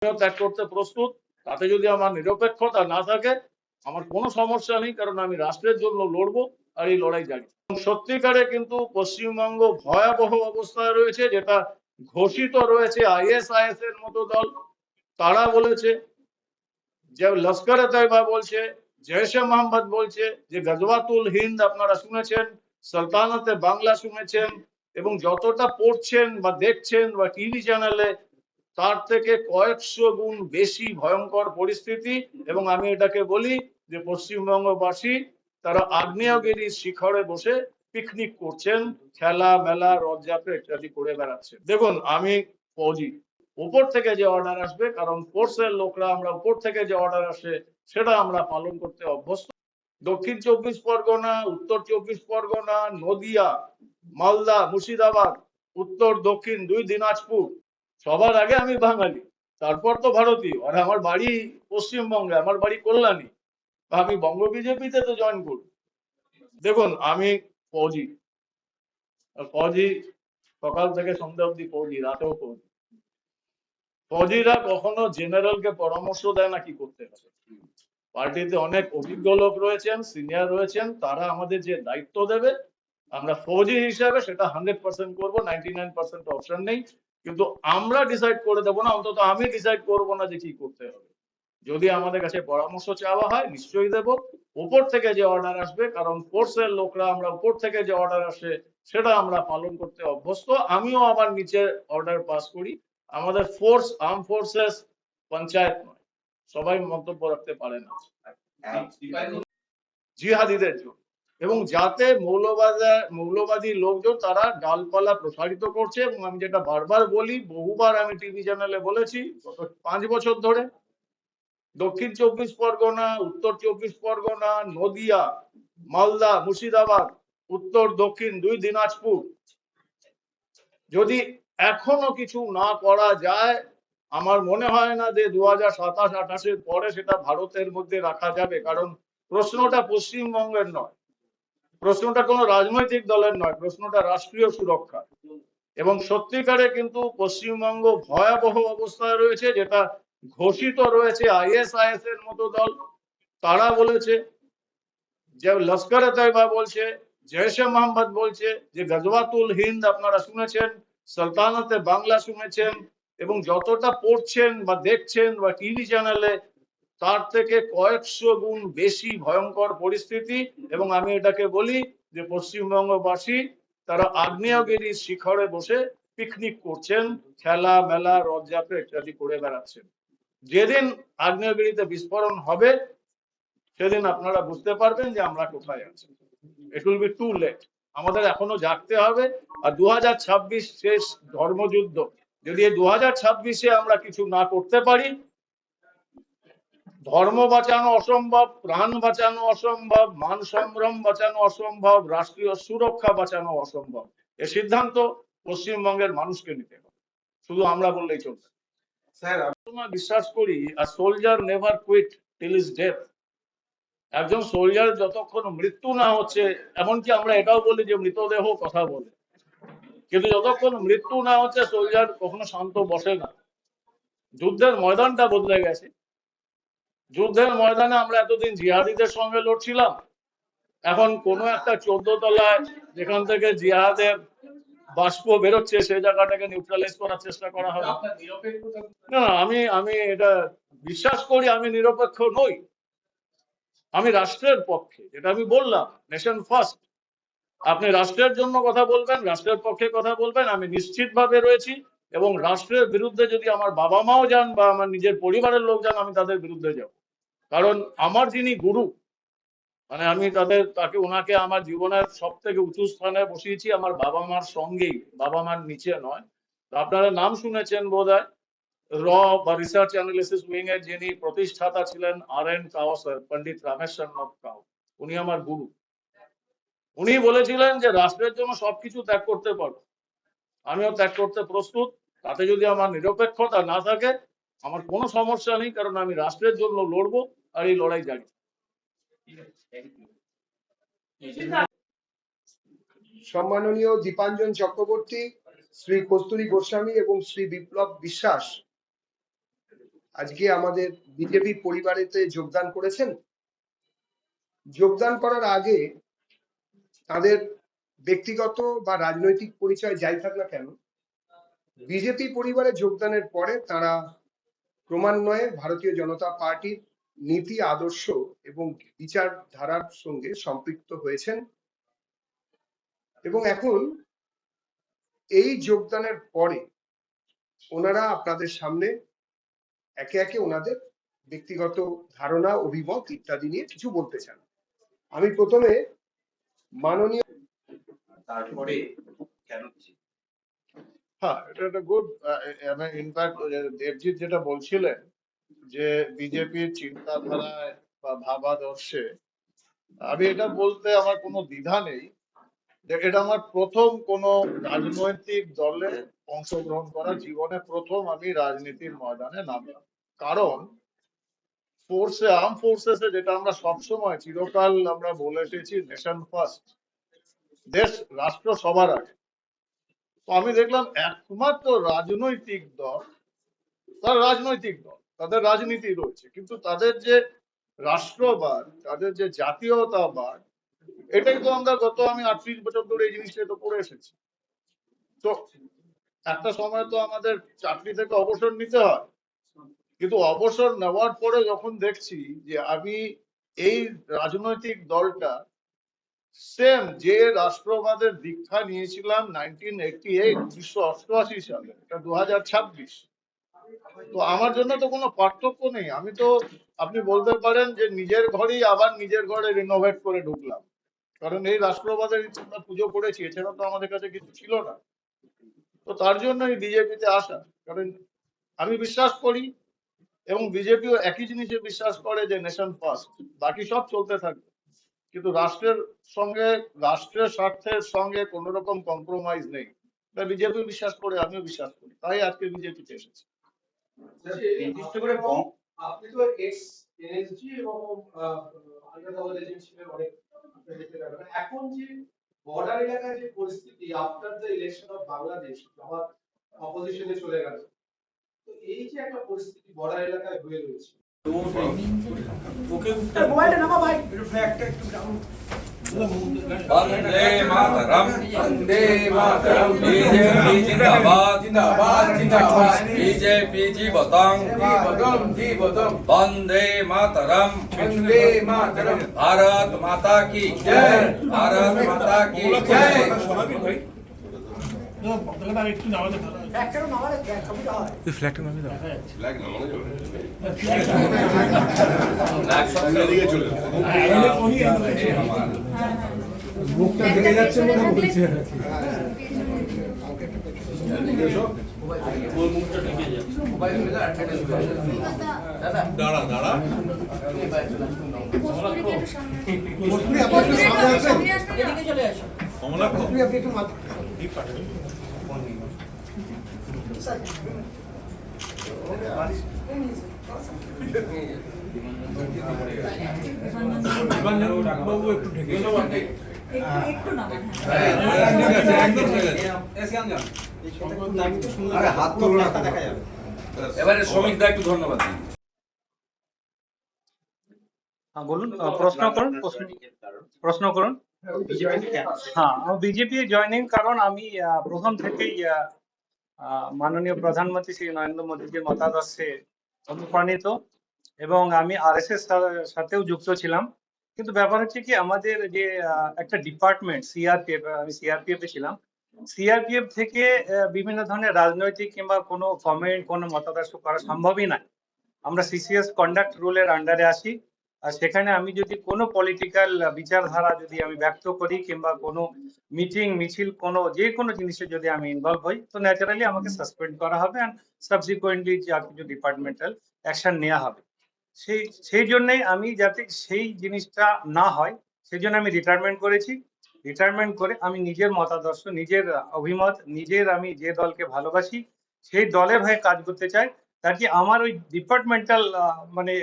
ত্যাগ করতে প্রস্তুত। তাতে যদি আমার নিরপেক্ষতা না থাকে আমার কোনো সমস্যা নেই, কারণ আমি রাষ্ট্রের জন্য লড়বো আর এই লড়াই জানি। সত্যিকারে কিন্তু পশ্চিমবঙ্গ ভয়াবহ অবস্থায় রয়েছে, যেটা ঘোষিত রয়েছে ISIS এর মতো দল। তারা বলেছে যে লস্কর তৈবা বলছে, জৈশে মোহাম্মদ বলছে, যে গজওয়াতুল হিন্দ আপনারা শুনেছেন, সালতানাতে বাংলা শুনেছেন, এবং যতটা পড়ছেন বা দেখছেন বা টিভি চ্যানেলে তার থেকে কয়েকশো গুণ বেশি ভয়ঙ্কর পরিস্থিতি। এবং আমি এটাকে বলি যে পশ্চিমবঙ্গবাসী তারা আগ্নেয়গিরির শিখরে বসে পিকনিক করছেন, খেলা মেলা রথযাত্রা ইত্যাদি করে বেড়াচ্ছে। দেখুন, আমি ফৌজি, উপর থেকে যে অর্ডার আসবে, কারণ ফোর্সের লোকরা আমরা উপর থেকে যে অর্ডার আসে সেটা আমরা পালন করতে অভ্যস্ত। দক্ষিণ 24 পরগনা, উত্তর 24 পরগনা, নদিয়া, মালদা, মুর্শিদাবাদ, উত্তর দক্ষিণ 2 দিনাজপুর, সবার আগে আমি বাঙালি, তারপর তো ভারতীয়। আর আমার বাড়ি পশ্চিমবঙ্গে, আমার বাড়ি কল্যাণী। আমি বঙ্গ বিজেপিতে তো জয়েন করব। দেখুন, আমি ফৌজি, ফৌজি সকাল থেকে সন্ধ্যা অব্দি ফৌজি, রাতেও ফৌজি। ফৌজিরা কখনো জেনারেলকে পরামর্শ দেয় না কি করতে হবে। পার্টিতে অনেক অভিজ্ঞ লোক রয়েছেন, সিনিয়র রয়েছেন, তারা আমাদের যে দায়িত্ব দেবে আমরা ফৌজি হিসাবে সেটা 100% করবো, 99% অপশন নেই। কিন্তু আমরা ডিসাইড করে দেবো না, অন্তত আমি ডিসাইড করবো না যে কি করতে হবে। যদি আমাদের কাছে পরামর্শ চাওয়া হয় নিশ্চয়ই দেব। উপর থেকে যে অর্ডার আসবে, কারণ ফোর্সের লোকরা আমরা উপর থেকে যে অর্ডার আসে সেটা আমরা পালন করতে অভ্যস্ত। আমিও আবার নিচে অর্ডার পাস করি। আমাদের ফোর্স, আর্ম ফোর্সেস, পঞ্চায়েত নয়। সবাই মন্তব্য রাখতে পারে না জিহাদিদের জন্য। এবং যাতে মৌলবাদী লোকজন তারা ডালপালা প্রসারিত করছে। এবং আমি যেটা বারবার বলি, বহুবার আমি টিভি চ্যানেলে বলেছি গত 5 বছর ধরে, দক্ষিণ 24 পরগনা, উত্তর 24 পরগনা, নদিয়া, মালদা, মুর্শিদাবাদ, উত্তর দক্ষিণ 2 দিনাজপুর, যদি এখনো কিছু না করা যায়, আমার মনে হয় না যে 2027-28 পরে সেটা ভারতের মধ্যে রাখা যাবে। কারণ প্রশ্নটা পশ্চিমবঙ্গের নয়, প্রশ্নটা কোনো রাজনৈতিক দলের নয়, প্রশ্নটা রাষ্ট্রীয় সুরক্ষা। এবং সত্যিকারে কিন্তু পশ্চিমবঙ্গ ভয়াবহ অবস্থায় রয়েছে, যেটা ঘোষিত রয়েছে ISIS এর মতো দল। তারা বলেছে যে লস্কর তৈবা বলছে, জৈশে মোহাম্মদ বলছে, যে গজওয়াতুল হিন্দ আপনারা শুনেছেন, সালতানাতে বাংলা শুনেছেন, এবং যতটা পড়ছেন বা দেখছেন বা টিভি চ্যানেলে তার থেকে কয়েকশো গুণ বেশি ভয়ঙ্কর পরিস্থিতি। এবং আমি এটাকে বলি যে পশ্চিমবঙ্গবাসী তারা আগ্নেয়গিরির শিখরে বসে পিকনিক করছেন, খেলা মেলা রথযাত্রা ইত্যাদি করে বেড়াচ্ছেন। যেদিন আগ্নেয়গিরিতে বিস্ফোরণ হবে সেদিন আপনারা বুঝতে পারবেন যে আমরা কোথায় আছি। It will be too late. আমাদের এখনো জাগতে হবে। আর 2026 শেষ ধর্মযুদ্ধ, যদি এই 2026-এ আমরা কিছু না করতে পারি, ধর্ম বাঁচানো অসম্ভব, প্রাণ বাঁচানো অসম্ভব, মান সম্ভ্রম বাঁচানো অসম্ভব, রাষ্ট্রীয় সুরক্ষা বাঁচানো অসম্ভব। এ সিদ্ধান্ত পশ্চিমবঙ্গের মানুষকে নিতে হবে, শুধু আমরা বললেই চলবে। স্যার, আমরা বিশ্বাস করি আর soldier never quit till his death. একজন সোলজার যতক্ষণ মৃত্যু না হচ্ছে, এমনকি আমরা এটাও বলি যে মৃতদেহ কথা বলে, কিন্তু যতক্ষণ মৃত্যু না হচ্ছে সোলজার কখনো শান্ত বসে না। যুদ্ধের ময়দানটা বদলে গেছে। যুদ্ধের ময়দানে আমরা এতদিন জিহাদিদের সঙ্গে লড়ছিলাম, এখন কোনো একটা 14 তলায় যেখান থেকে জিহাদের বাষ্প বেরোচ্ছে সেই জায়গাটাকে নিউট্রালাইজ করার চেষ্টা করা হবে। না, আমি এটা বিশ্বাস করি আমি নিরপেক্ষ নই। আমি রাষ্ট্রের পক্ষে, যেটা আমি বললাম, নেশন ফার্স্ট। আপনি রাষ্ট্রের জন্য কথা বলবেন, রাষ্ট্রের পক্ষে কথা বলবেন, আমি নিশ্চিতভাবে রয়েছি। এবং রাষ্ট্রের বিরুদ্ধে যদি আমার বাবা মাও যান বা আমার নিজের পরিবারের লোক যান, আমি তাদের বিরুদ্ধে যাব। কারণ আমার যিনি গুরু, মানে আমি তাকে ওনাকে আমার জীবনের সব থেকে উঁচু স্থানে বসিয়েছি, আমার বাবা মার সঙ্গেই, বাবা মার নিচে নয়। আপনারা নাম শুনেছেন বোধহয়, র বা রিসার্চ অ্যানালিসিস উইং এর যিনি প্রতিষ্ঠাতা ছিলেন RN কাও স্যার, পন্ডিত রামেশ্বরনাথ কাও, উনি আমার গুরু। উনি বলেছিলেন যে রাষ্ট্রের জন্য সবকিছু ত্যাগ করতে পারো, আমিও ত্যাগ করতে প্রস্তুত। তাতে যদি আমার নিরপেক্ষতা না থাকে আমার কোনো সমস্যা নেই, কারণ আমি রাষ্ট্রের জন্য লড়বো আর এই লড়াই জানি। সম্মাননীয় দীপাঞ্জন চক্রবর্তী, শ্রী কস্তুরী গোস্বামী এবং শ্রী বিপ্লব বিশ্বাস আজকে আমাদের বিজেপি পরিবারেতে যোগদান করেছেন। যোগদান করার আগে তাদের ব্যক্তিগত বা রাজনৈতিক পরিচয় যাই থাক না কেন, বিজেপি পরিবারে যোগদানের পরে তারা ক্রমান্বয়ে ভারতীয় জনতা পার্টির নীতি, আদর্শ এবং বিচারধারার সঙ্গে সম্পৃক্ত হয়েছেন এবং এখন এই যোগদানের পরে ওনারা আপনাদের সামনে একে একে ওনাদের ব্যক্তিগত ধারণা, অভিমত ইত্যাদি নিয়ে কিছু বলতে চান। আমি প্রথমে মাননীয় তারপরে কেন হ্যাঁ, এটা একটা গুড, ইনফ্যাক্ট দেবজিৎ যেটা বলছিলেন যে বিজেপির চিন্তাধারায় বা ভাবাদর্শে, আমি এটা বলতে আমার কোনো দ্বিধা নেই যে এটা আমার প্রথম কোনো রাজনৈতিক দলে অংশগ্রহণ করা, জীবনে প্রথম আমি রাজনীতির ময়দানে নামলাম। কারণ আর্ম ফোর্সেসে যেটা আমরা সবসময় চিরকাল আমরা বলে এসেছি, নেশন ফার্স্ট, দেশ রাষ্ট্র সবার আগে। তো আমি দেখলাম একমাত্র রাজনৈতিক দল, তাদের রাজনীতি রয়েছে, কিন্তু তাদের যে রাষ্ট্রবাদ, তাদের যে জাতীয়তাবাদ, এটাই তো আমরা আমি 38 বছর ধরে এই জিনিসটা তো করে এসেছি। তো একটা সময় তো আমাদের চাকরি থেকে অবসর নিতে হয়, কিন্তু অবসর নেওয়ার পরে যখন দেখছি যে আমি এই রাজনৈতিক দলটা সেম যে রাষ্ট্রবাদের দীক্ষা নিয়েছিলাম 1988 সালে, এটা 2026, তো আমার জন্য তো কোনো পার্থক্য নেই। আমি তো, আপনি বলতে পারেন যে নিজের ঘরেই আবার নিজের ঘরে রিনোভেট করে ঢুকলাম, কারণ এই রাষ্ট্রবাদের আমরা পুজো করেছি, এছাড়া তো আমাদের কাছে কিছু ছিল না। তো তার জন্য এই বিজেপিতে আসা, কারণ আমি বিশ্বাস করি এবং বিজেপিও একই জিনিসে বিশ্বাস করে যে নেশন ফার্স্ট, বাকি সব চলতে থাকবে, কিন্তু রাষ্ট্রের স্বার্থের সঙ্গে কোন রকম কম্প্রোমাইজ নেই। তাই বিজেপি বিশ্বাস করে, আমিও বিশ্বাস করি, তাই আজকে বিজেপিতে এসেছি। নির্দিষ্ট করে বঙ্গ আপনি তো এক্স এনএসজি এবং আন্ডার কভার এজেন্ট ছিলেন অনেক, আপনি দেখতে পাবেন এখন যে বর্ডার এলাকায় যে পরিস্থিতি after the election of Bangladesh, আমার অপোজিশনে চলে গেল, তো এই যে একটা পরিস্থিতি বর্ডার এলাকায় হয়ে রয়েছে, মোবাইলটা নামা ভাই। वंदे मातरम वंदे मातरम बीजेपी जिंदाबाद जिंदाबाद जिंदाबाद बीजेपी जीवतम जीवतम जीवतम वंदे मातरम वंदे मातरम भारत माता की जय भारत माता की जय। একটারও নামালে ছবিটা হয়। মুখটা দেখে যাচ্ছে মনে বলছে দাঁড়া দাঁড়া এদিকে চলে আসো। কমলা আপনি একটু মাথা ডাক্তারবাবু একটু ঢেকে একটু নামান। ঠিক আছে একদম ঠিক আছে। হাত তোলো না দেখা যাবে। এবারে শ্রমিক দা একটু ধন্যবাদ দিন। हाँ बोलून, प्रश्न করুন। হ্যাঁ, বিজেপি জয়েনিং কারণ আমি প্রথম থেকেই মাননীয় প্রধানমন্ত্রী শ্রী নরেন্দ্র মোদীজির মতাদর্শে অনুপ্রাণিত এবং আমি আরএসএস সাথেও যুক্ত ছিলাম। কিন্তু ব্যাপার হচ্ছে কি, আমাদের যে একটা ডিপার্টমেন্ট সিআরপিএফ, আমি সিআরপিএফ এ ছিলাম, সিআরপিএফ থেকে বিভিন্ন ধরনের রাজনৈতিক কিংবা কোনো কমেন্ট, কোনো মতাদর্শ করা সম্ভবই নয়। আমরা সিসিএস কন্ডাক্ট রুলের আন্ডারে আসি, আর সেখানে আমি যদি কোনো পলিটিক্যাল বিচারধারা যদি আমি ব্যক্ত করি কিংবা কোনো মিটিং মিছিল কোনো যে কোনো জিনিসে যদি আমি ইনভলভ হই, তো ন্যাচারালি আমাকে সাসপেন্ড করা হবে এন্ড সাবসিকুয়েন্টলি যা কিছু ডিপার্টমেন্টাল অ্যাকশন নেওয়া হবে। সেই জন্যই আমি, যাতে সেই জিনিসটা না হয় সেই জন্য আমি রিটায়ারমেন্ট করেছি। রিটায়ারমেন্ট করে আমি নিজের মতাদর্শ, নিজের অভিমত, নিজের আমি যে দলকে ভালোবাসি সেই দলের হয়ে কাজ করতে চাই, তার কি আমার ওই ডিপার্টমেন্টাল মানে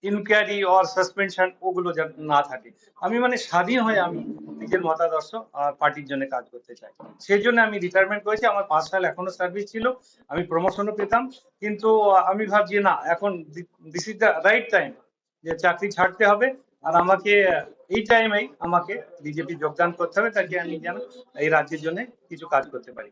ইনকোয়ারি অর সাসপেনশন ওগুলো যেন না থাকে। আমি মানে স্বাধীন হয়ে আমি নিজের মতাদর্শ আর পার্টির জন্য কাজ করতে চাই। সেই জন্য আমি রিটায়ারমেন্ট করেছি। আমার 5 সাল এখনো সার্ভিস ছিল, আমি প্রমোশনও পেতাম, কিন্তু আমি ভাবছি না, এখন this is the right time যে চাকরি ছাড়তে হবে। আর আমাকে এই টাইমেই আমাকে বিজেপি যোগদান করতে হবে, তাকে আমি যেন এই রাজ্যের জন্য কিছু কাজ করতে পারি।